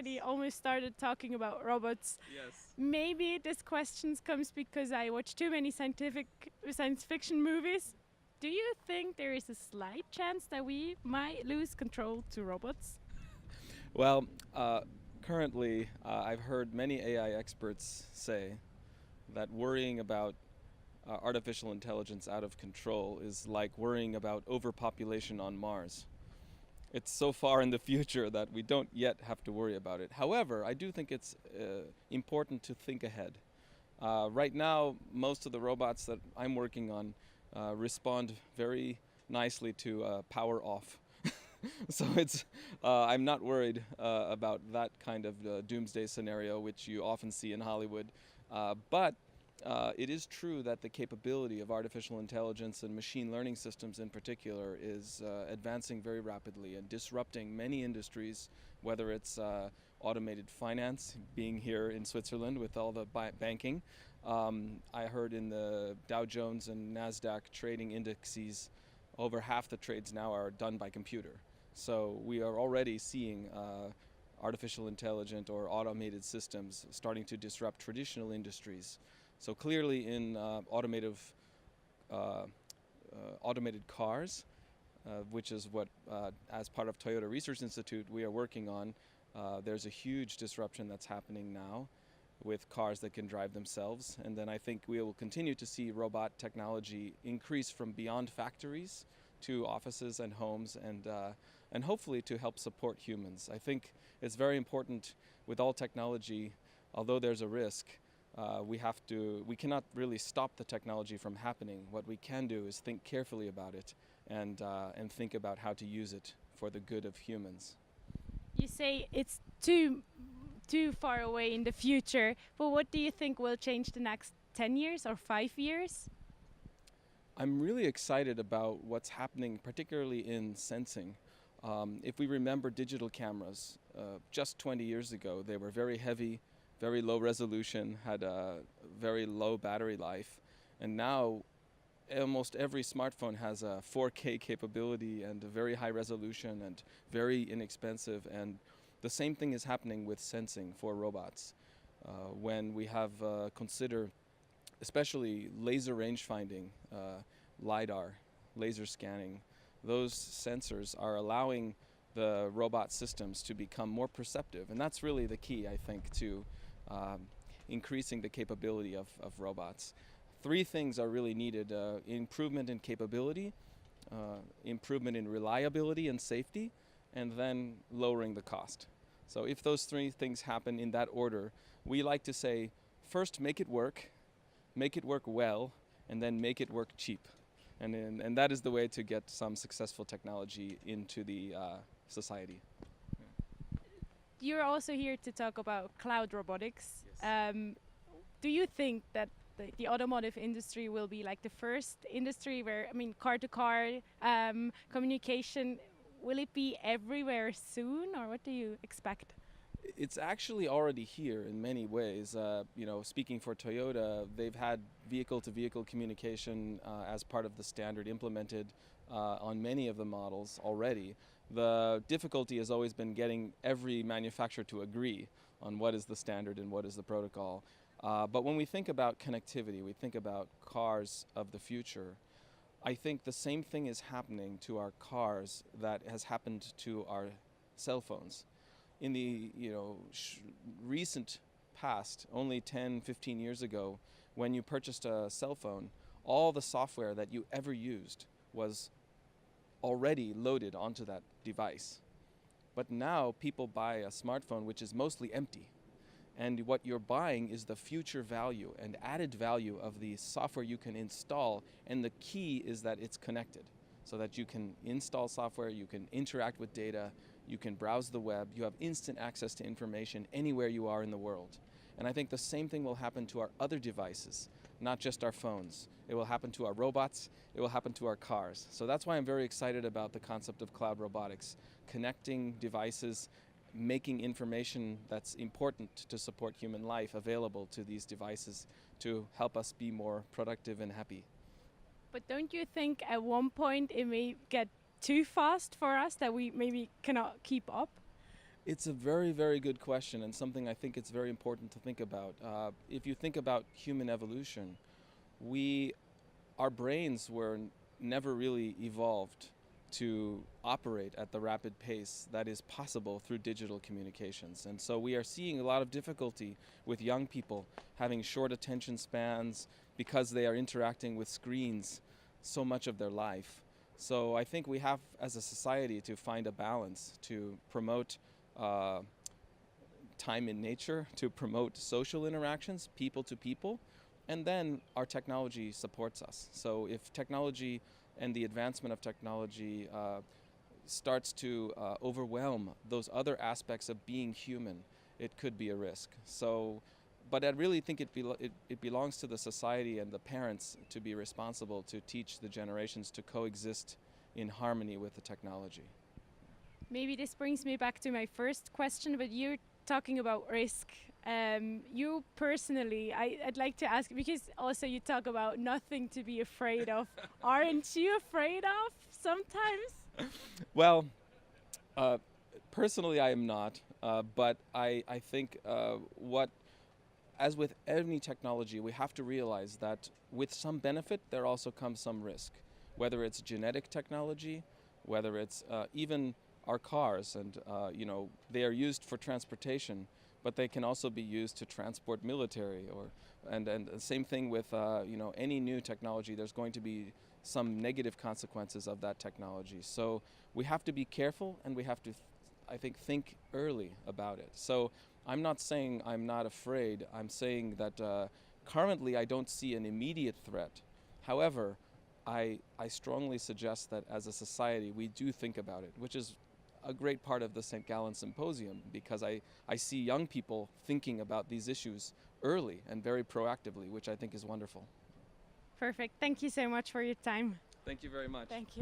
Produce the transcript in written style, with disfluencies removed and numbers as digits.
already almost started talking about robots. Yes. Maybe this question comes because I watch too many science fiction movies. Do you think there is a slight chance that we might lose control to robots? Well, currently, I've heard many AI experts say that worrying about artificial intelligence out of control is like worrying about overpopulation on Mars. It's so far in the future that we don't yet have to worry about it. However, I do think it's important to think ahead. Right now, most of the robots that I'm working on respond very nicely to power off. So I'm not worried about that kind of doomsday scenario, which you often see in Hollywood. But it is true that the capability of artificial intelligence and machine learning systems in particular is advancing very rapidly and disrupting many industries, whether it's automated finance, being here in Switzerland with all the banking. I heard in the Dow Jones and NASDAQ trading indexes, over half the trades now are done by computer. So we are already seeing artificial intelligent or automated systems starting to disrupt traditional industries. So clearly in automated cars, which is what, as part of Toyota Research Institute, we are working on, there's a huge disruption that's happening now with cars that can drive themselves. And then I think we will continue to see robot technology increase from beyond factories to offices and homes and hopefully to help support humans. I think it's very important with all technology, although there's a risk, we cannot really stop the technology from happening. What we can do is think carefully about it and think about how to use it for the good of humans. You say it's too far away in the future, but what do you think will change the next 10 years or 5 years? I'm really excited about what's happening, particularly in sensing. If we remember digital cameras, just 20 years ago, they were very heavy, very low resolution, had a very low battery life, and now almost every smartphone has a 4K capability and a very high resolution and very inexpensive. And the same thing is happening with sensing for robots. When we have consider especially laser range finding, LiDAR, laser scanning, those sensors are allowing the robot systems to become more perceptive. And that's really the key, I think, to increasing the capability of robots. Three things are really needed: improvement in capability, improvement in reliability and safety, and then lowering the cost. So if those three things happen in that order, we like to say, first make it work well, and then make it work cheap. And that is the way to get some successful technology into the society. You're also here to talk about cloud robotics. Yes. Do you think that the automotive industry will be like the first industry where, I mean, car-to-car communication, will it be everywhere soon, or what do you expect? It's actually already here in many ways. Speaking for Toyota, they've had vehicle-to-vehicle communication as part of the standard implemented on many of the models already. The difficulty has always been getting every manufacturer to agree on what is the standard and what is the protocol. But when we think about connectivity, we think about cars of the future, I think the same thing is happening to our cars that has happened to our cell phones. In the recent past, only 10, 15 years ago, when you purchased a cell phone, all the software that you ever used was already loaded onto that device. But now people buy a smartphone which is mostly empty. And what you're buying is the future value and added value of the software you can install. And the key is that it's connected, so that you can install software, you can interact with data, you can browse the web, you have instant access to information anywhere you are in the world. And I think the same thing will happen to our other devices, not just our phones. It will happen to our robots, it will happen to our cars. So that's why I'm very excited about the concept of cloud robotics, connecting devices, making information that's important to support human life available to these devices to help us be more productive and happy. But don't you think at one point it may get too fast for us that we maybe cannot keep up? It's a very, very good question, and something I think it's very important to think about. If you think about human evolution, we, our brains were never really evolved to operate at the rapid pace that is possible through digital communications. And so we are seeing a lot of difficulty with young people having short attention spans because they are interacting with screens so much of their life. So I think we have, as a society, to find a balance to promote time in nature, to promote social interactions, people to people, and then our technology supports us. So if technology and the advancement of technology starts to overwhelm those other aspects of being human, it could be a risk. So, but I really think it belongs to the society and the parents to be responsible to teach the generations to coexist in harmony with the technology. Maybe this brings me back to my first question, but you're talking about risk. You personally, I'd like to ask, because also you talk about nothing to be afraid of. Aren't you afraid of sometimes? Well, personally, I am not, but I think as with any technology, we have to realize that with some benefit, there also comes some risk. Whether it's genetic technology, whether it's even our cars, and they are used for transportation, but they can also be used to transport military, and the same thing with any new technology. There's going to be some negative consequences of that technology. So we have to be careful, and we have to, I think early about it. So I'm not saying I'm not afraid. I'm saying that currently I don't see an immediate threat. However, I strongly suggest that as a society we do think about it, which is a great part of the St. Gallen Symposium, because I see young people thinking about these issues early and very proactively, which I think is wonderful. Perfect. Thank you so much for your time. Thank you very much. Thank you.